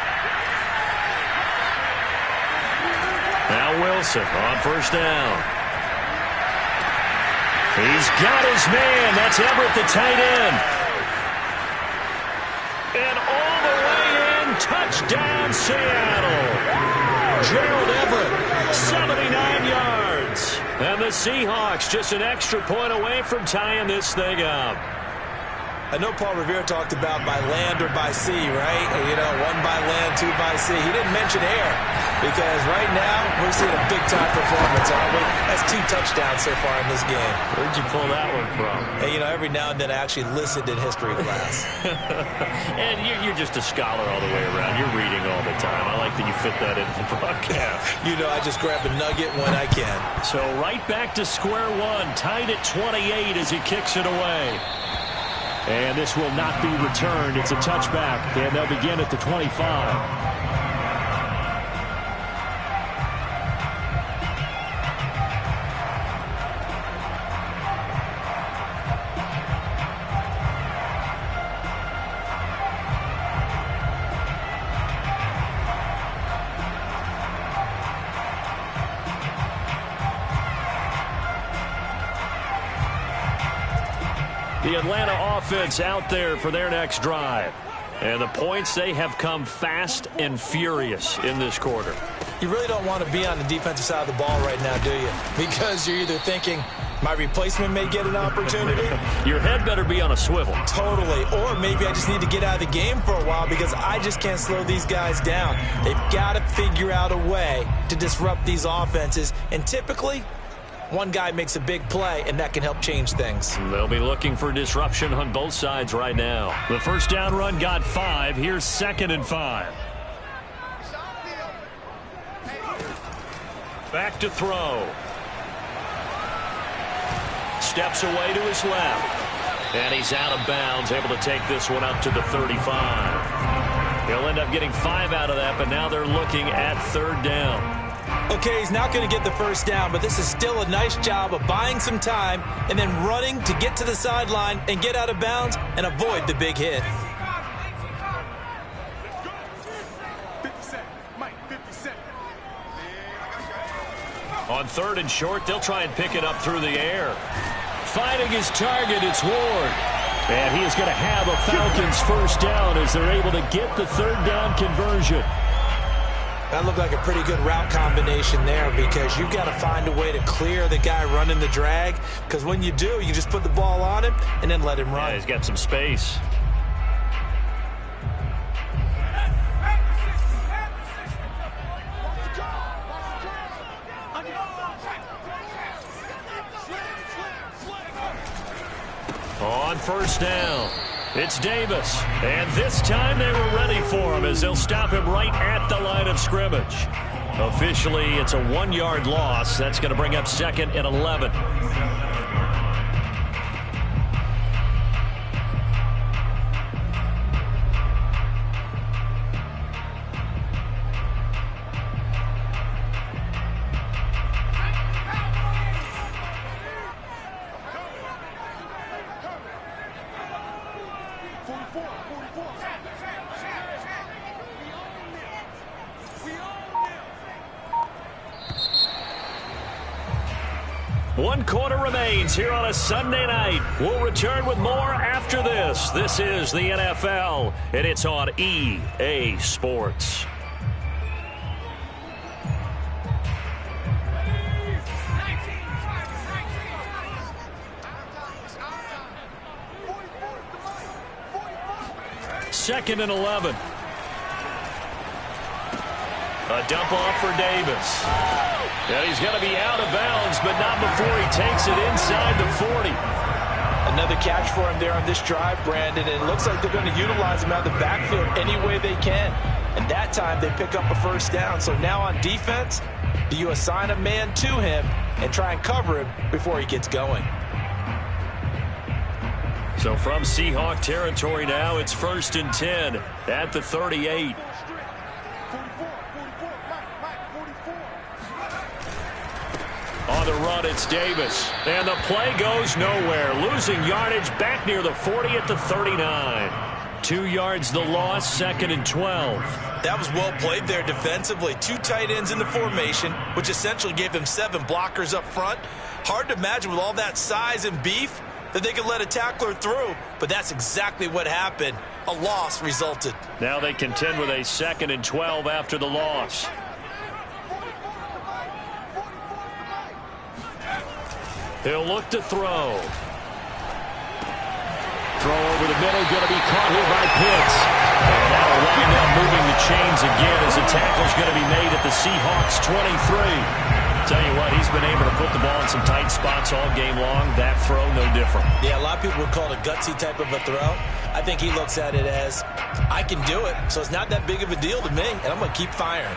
Now Wilson on 1st down. He's got his man. That's Everett, the tight end. And all the way in, touchdown Seattle. Gerald Everett, 79 yards. And the Seahawks just an extra point away from tying this thing up. I know Paul Revere talked about by land or by sea, right? You know, 1 by land, 2 by sea. He didn't mention air because right now we're seeing a big-time performance, aren't we? That's 2 touchdowns so far in this game. Where'd you pull that one from? Hey, you know, every now and then I actually listened in history class. And you're just a scholar all the way around. You're reading all the time. I like that you fit that in the broadcast. You know, I just grab a nugget when I can. So right back to square one, tied at 28 as he kicks it away. And this will not be returned. It's a touchback, and they'll begin at the 25. The Atlanta offense out there for their next drive. And the points, they have come fast and furious in this quarter. You really don't want to be on the defensive side of the ball right now, do you? Because you're either thinking, my replacement may get an opportunity. Your head better be on a swivel. Totally. Or maybe I just need to get out of the game for a while because I just can't slow these guys down. They've got to figure out a way to disrupt these offenses. And typically, one guy makes a big play, and that can help change things. They'll be looking for disruption on both sides right now. The first down run got 5. Here's 2nd and 5. Back to throw. Steps away to his left. And he's out of bounds, able to take this one up to the 35. He'll end up getting 5 out of that, but now they're looking at 3rd down. Okay, he's not going to get the first down, but this is still a nice job of buying some time and then running to get to the sideline and get out of bounds and avoid the big hit. 50 Mike, 50 On 3rd and short, they'll try and pick it up through the air. Finding his target, it's Ward. And he is going to have a Falcons first down as they're able to get the 3rd down conversion. That looked like a pretty good route combination there because you've got to find a way to clear the guy running the drag, because when you do, you just put the ball on him and then let him run. Yeah, he's got some space. On 1st down, it's Davis. And this time they were ready for him as they'll stop him right at the line of scrimmage. Officially, it's a 1-yard loss. That's going to bring up 2nd and 11. One quarter remains here on a Sunday night. We'll return with more after this. This is the NFL, and it's on EA Sports. Second and 11. A dump off for Davis. And he's going to be out of bounds, but not before he takes it inside the 40. Another catch for him there on this drive, Brandon, and it looks like they're going to utilize him out of the backfield any way they can. And that time they pick up a first down. So now on defense, do you assign a man to him and try and cover him before he gets going? So from Seahawk territory now, it's 1st and 10 at the 38. On the run, it's Davis. And the play goes nowhere. Losing yardage back near the 40 at the 39. 2 yards the loss, 2nd and 12. That was well played there defensively. 2 tight ends in the formation, which essentially gave them 7 blockers up front. Hard to imagine with all that size and beef that they could let a tackler through, but that's exactly what happened. A loss resulted. Now they contend with a 2nd and 12 after the loss. He'll look to throw. Throw over the middle, going to be caught here by Pitts. And that'll wind up moving the chains again as the tackle's going to be made at the Seahawks 23. Tell you what, he's been able to put the ball in some tight spots all game long. That throw, no different. Yeah, a lot of people would call it a gutsy type of a throw. I think he looks at it as, I can do it, so it's not that big of a deal to me, and I'm going to keep firing.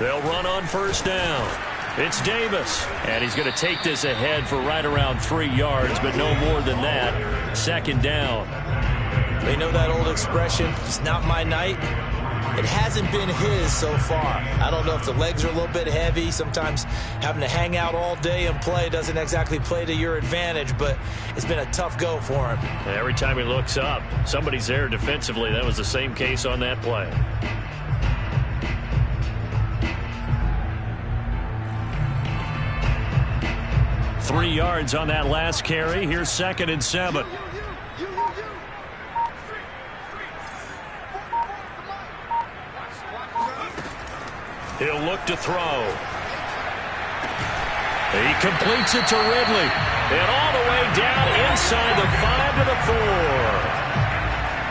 They'll run on 1st down. It's Davis, and he's going to take this ahead for right around 3 yards, but no more than that. 2nd down. They know that old expression, it's not my night. It hasn't been his so far. I don't know if the legs are a little bit heavy. Sometimes having to hang out all day and play doesn't exactly play to your advantage, but it's been a tough go for him. Every time he looks up, somebody's there defensively. That was the same case on that play. Three yards on that last carry. Here's 2nd and 7. He'll look to throw. He completes it to Ridley. And all the way down inside the 5 to the 4.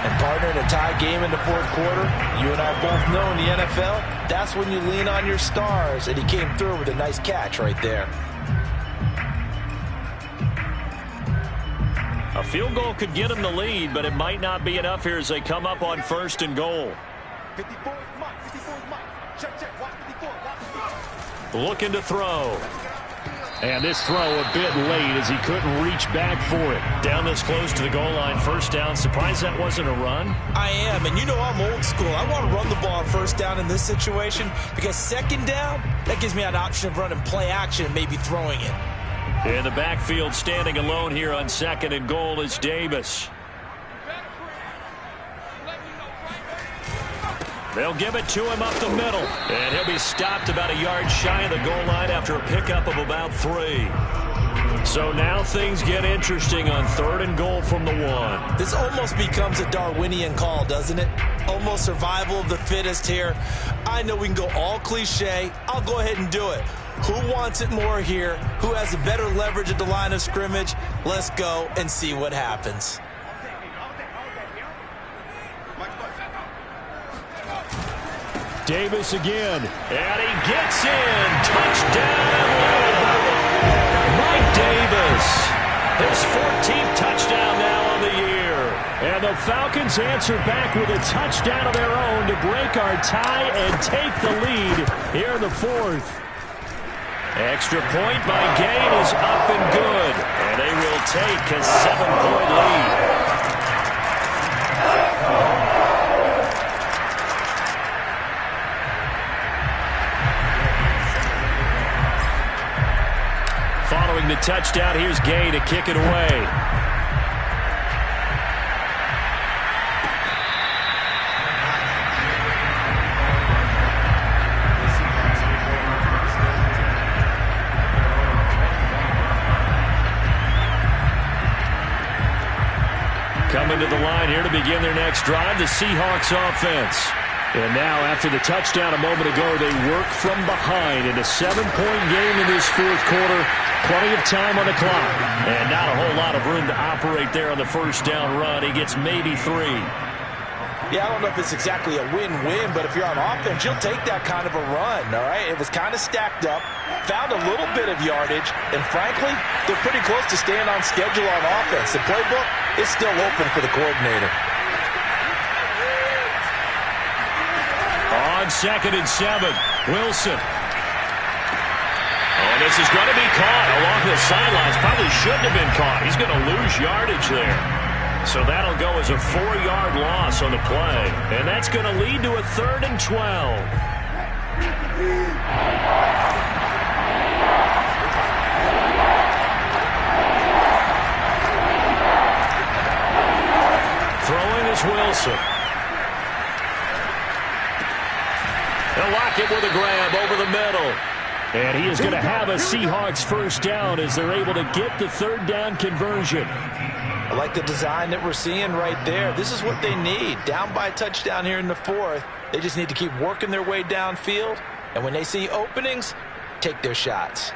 And partner, in a tie game in the 4th quarter, you and I both know in the NFL, that's when you lean on your stars. And he came through with a nice catch right there. A field goal could get them the lead, but it might not be enough here as they come up on 1st and goal. 54 is Mike. 54 is Mike. Check. Watch 54. Watch 54. Looking to throw. And this throw a bit late as he couldn't reach back for it. Down this close to the goal line, 1st down. Surprised that wasn't a run? I am, and you know I'm old school. I want to run the ball on 1st down in this situation because 2nd down, that gives me an option of running play action and maybe throwing it. In the backfield, standing alone here on 2nd and goal is Davis. They'll give it to him up the middle. And he'll be stopped about a yard shy of the goal line after a pickup of about 3. So now things get interesting on 3rd and goal from the 1. This almost becomes a Darwinian call, doesn't it? Almost survival of the fittest here. I know we can go all cliche. I'll go ahead and do it. Who wants it more here? Who has a better leverage at the line of scrimmage? Let's go and see what happens. Davis again, and he gets in. Touchdown, Mike Davis. His 14th touchdown now on the year. And the Falcons answer back with a touchdown of their own to break our tie and take the lead here in the 4th. Extra point by Gain is up and good, and they will take a 7-point lead. Following the touchdown, here's Gay to kick it away. Coming to the line here to begin their next drive, the Seahawks offense. And now, after the touchdown a moment ago, they work from behind in a 7-point game in this 4th quarter. Plenty of time on the clock. And not a whole lot of room to operate there on the 1st down run. He gets maybe 3. Yeah, I don't know if it's exactly a win-win, but if you're on offense, you'll take that kind of a run, all right? It was kind of stacked up, found a little bit of yardage, and frankly, they're pretty close to staying on schedule on offense. The playbook is still open for the coordinator. On 2nd and 7, Wilson. Oh, this is going to be caught along the sidelines. Probably shouldn't have been caught. He's going to lose yardage there. So that'll go as a 4-yard loss on the play. And that's going to lead to a 3rd and 12. Throwing is Wilson. They'll lock it with a grab over the middle. And he is going to have a Seahawks 1st down as they're able to get the 3rd down conversion. I like the design that we're seeing right there. This is what they need. Down by a touchdown here in the 4th. They just need to keep working their way downfield. And when they see openings, take their shots.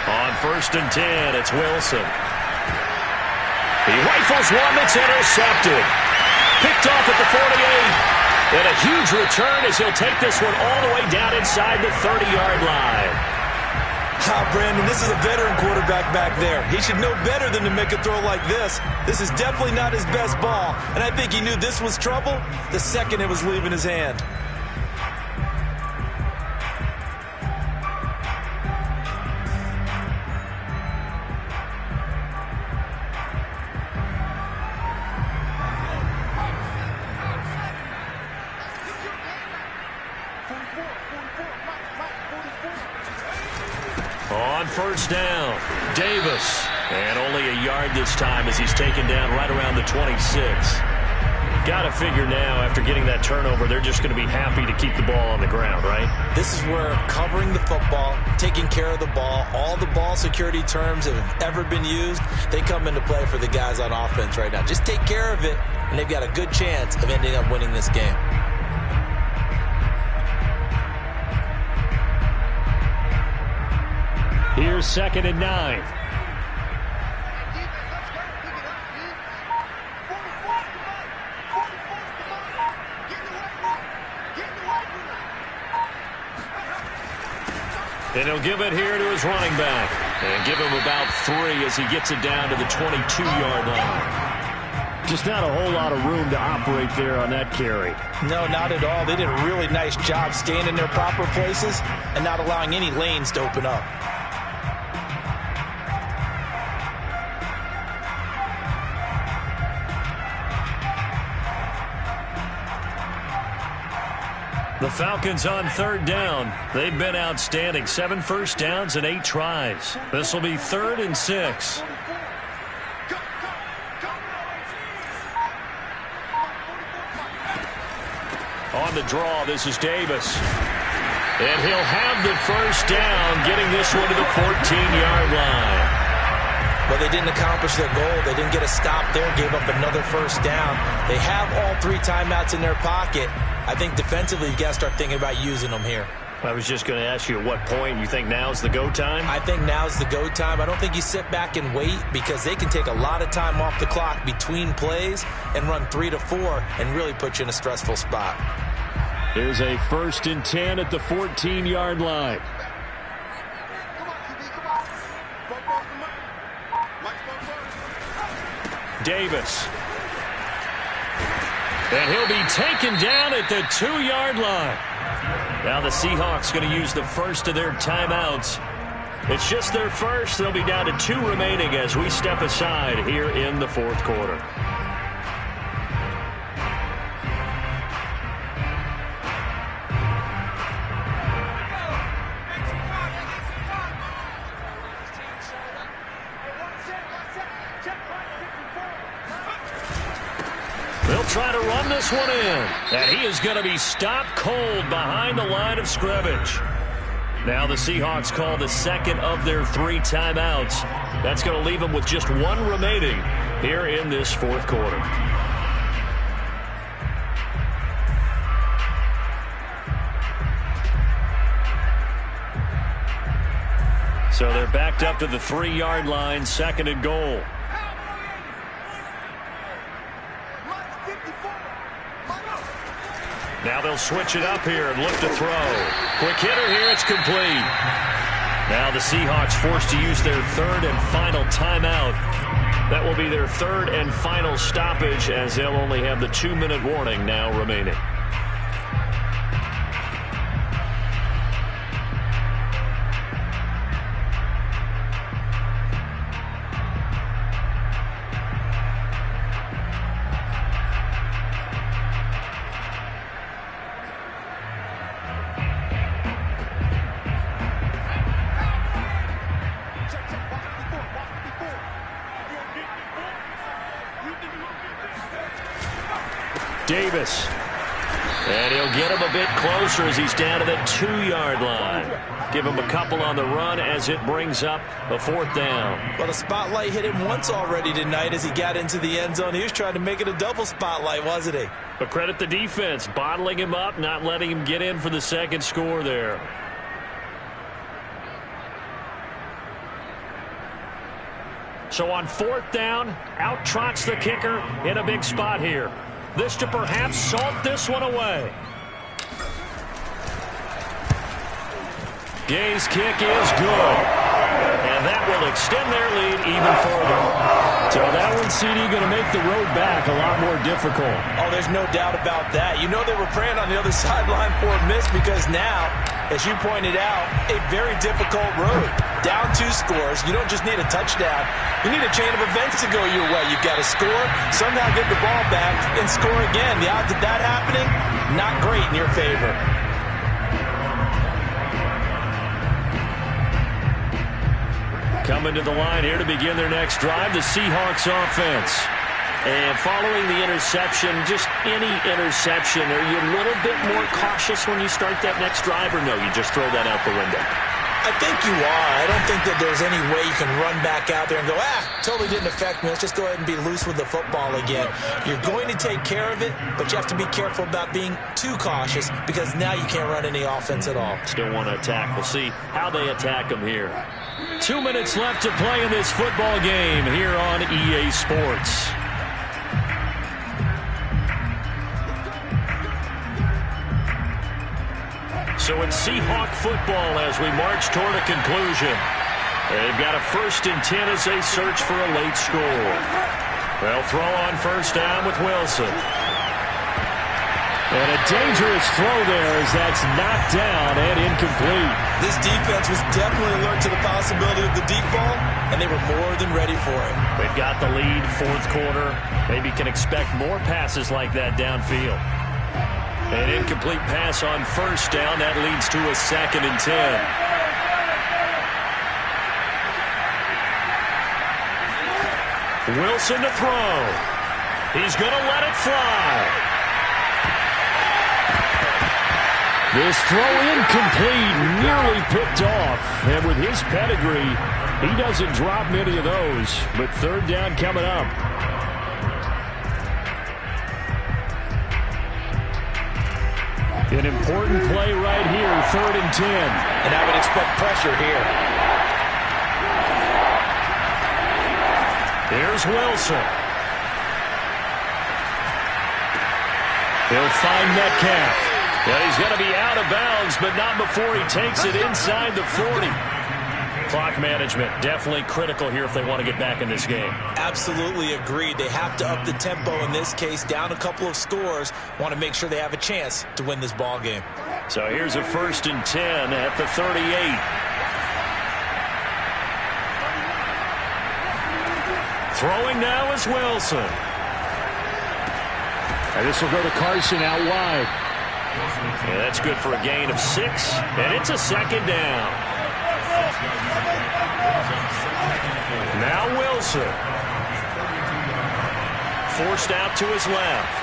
On 1st and 10, it's Wilson. He rifles one that's intercepted. Picked off at the 48. And a huge return as he'll take this one all the way down inside the 30-yard line. Brandon, this is a veteran quarterback back there. He should know better than to make a throw like this. This is definitely not his best ball. And I think he knew this was trouble the second it was leaving his hand. On 1st down, Davis. And only a yard this time as he's taken down right around the 26. Got to figure now, after getting that turnover, they're just going to be happy to keep the ball on the ground, right? This is where covering the football, taking care of the ball, all the ball security terms that have ever been used, they come into play for the guys on offense right now. Just take care of it, and they've got a good chance of ending up winning this game. Here's 2nd and 9. And he'll give it here to his running back. And give him about 3 as he gets it down to the 22-yard line. Just not a whole lot of room to operate there on that carry. No, not at all. They did a really nice job staying in their proper places and not allowing any lanes to open up. The Falcons on 3rd down. They've been outstanding. 7 first downs and 8 tries. This will be 3rd and 6. On the draw, this is Davis. And he'll have the first down, getting this one to the 14-yard line. But they didn't accomplish their goal. They didn't get a stop there, gave up another first down. They have all 3 timeouts in their pocket. I think defensively, you got to start thinking about using them here. I was just going to ask you at what point you think now's the go time? I think now's the go time. I don't think you sit back and wait because they can take a lot of time off the clock between plays and run 3 to 4 and really put you in a stressful spot. Here's a 1st and 10 at the 14-yard line. Davis. And he'll be taken down at the 2-yard line. Now the Seahawks going to use the first of their timeouts. It's just their first. They'll be down to 2 remaining as we step aside here in the 4th quarter. They'll try to run this one in. And he is going to be stopped cold behind the line of scrimmage. Now the Seahawks call the 2nd of their 3 timeouts. That's going to leave them with just 1 remaining here in this 4th quarter. So they're backed up to the 3-yard line, 2nd and goal. Now they'll switch it up here and look to throw. Quick hitter here, it's complete. Now the Seahawks forced to use their 3rd and final timeout. That will be their 3rd and final stoppage as they'll only have the 2-minute warning now remaining. Davis. And he'll get him a bit closer as he's down to the 2-yard line. Give him a couple on the run as it brings up a 4th down. Well, the spotlight hit him once already tonight as he got into the end zone. He was trying to make it a double spotlight, wasn't he? But credit the defense, bottling him up, not letting him get in for the 2nd score there. So on 4th down, out trots the kicker in a big spot here. This to perhaps salt this one away. Gay's kick is good. And that will extend their lead even further. So that one, CD, going to make the road back a lot more difficult. Oh, there's no doubt about that. You know they were praying on the other sideline for a miss because now, as you pointed out, a very difficult road. Down 2 scores. You don't just need a touchdown. You need a chain of events to go your way. You've got to score, somehow get the ball back, and score again. The odds of that happening, not great in your favor. Coming to the line here to begin their next drive, the Seahawks offense. And following the interception, just any interception, are you a little bit more cautious when you start that next drive, or no, you just throw that out the window? I think you are. I don't think that there's any way you can run back out there and go, totally didn't affect me. Let's just go ahead and be loose with the football again. You're going to take care of it, but you have to be careful about being too cautious because now you can't run any offense at all. Still want to attack. We'll see how they attack them here. 2 minutes left to play in this football game here on EA Sports. So it's Seahawk football as we march toward a conclusion. They've got a 1st and 10 as they search for a late score. They'll throw on 1st down with Wilson. And a dangerous throw there as that's knocked down and incomplete. This defense was definitely alert to the possibility of the deep ball, and they were more than ready for it. They've got the lead, 4th quarter. Maybe can expect more passes like that downfield. An incomplete pass on 1st down. That leads to a 2nd and 10. Wilson to throw. He's going to let it fly. This throw incomplete, nearly picked off. And with his pedigree, he doesn't drop many of those. But 3rd down coming up. An important play right here, 3rd and 10. And I would expect pressure here. Here's Wilson. He'll find Metcalf. Yeah, he's going to be out of bounds, but not before he takes it inside the 40. Clock management definitely critical here if they want to get back in this game. Absolutely agreed. They have to up the tempo in this case, down a couple of scores. Want to make sure they have a chance to win this ball game. So here's a 1st and 10 at the 38. Throwing now is Wilson. And this will go to Carson out wide. Yeah, that's good for a gain of 6, and it's a 2nd down. Now Wilson. Forced out to his left.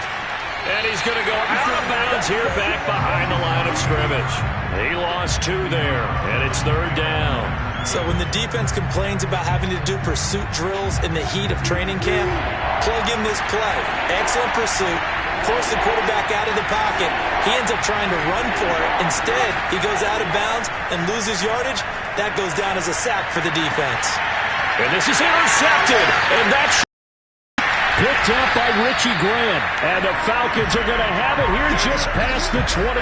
And he's going to go out of bounds here back behind the line of scrimmage. He lost 2 there, and it's 3rd down. So when the defense complains about having to do pursuit drills in the heat of training camp, plug in this play. Excellent pursuit. Force the quarterback out of the pocket. He ends up trying to run for it. Instead, he goes out of bounds and loses yardage. That goes down as a sack for the defense. And this is intercepted. And that's picked up by Richie Grant. And the Falcons are going to have it here just past the 25.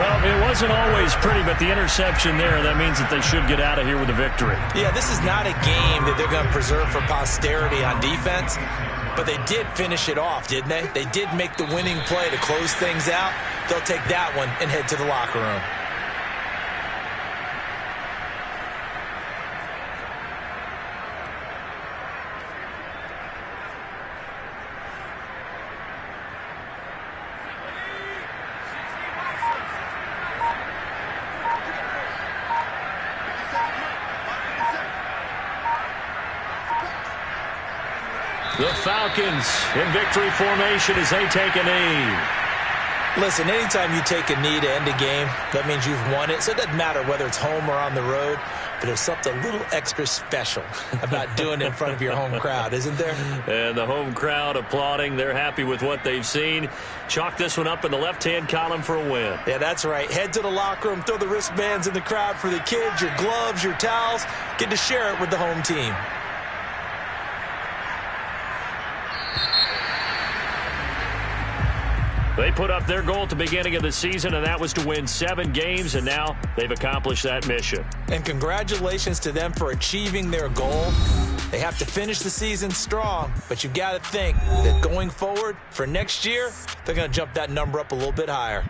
Well, it wasn't always pretty, but the interception there, that means that they should get out of here with a victory. Yeah, this is not a game that they're going to preserve for posterity on defense. But they did finish it off, didn't they? They did make the winning play to close things out. They'll take that one and head to the locker room. The Falcons in victory formation as they take a knee. Listen, anytime you take a knee to end a game, that means you've won it. So it doesn't matter whether it's home or on the road, but there's something a little extra special about doing it in front of your home crowd, isn't there? And the home crowd applauding. They're happy with what they've seen. Chalk this one up in the left-hand column for a win. Yeah, that's right. Head to the locker room, throw the wristbands in the crowd for the kids, your gloves, your towels. Get to share it with the home team. They put up their goal at the beginning of the season, and that was to win 7 games, and now they've accomplished that mission. And congratulations to them for achieving their goal. They have to finish the season strong, but you got to think that going forward for next year, they're going to jump that number up a little bit higher.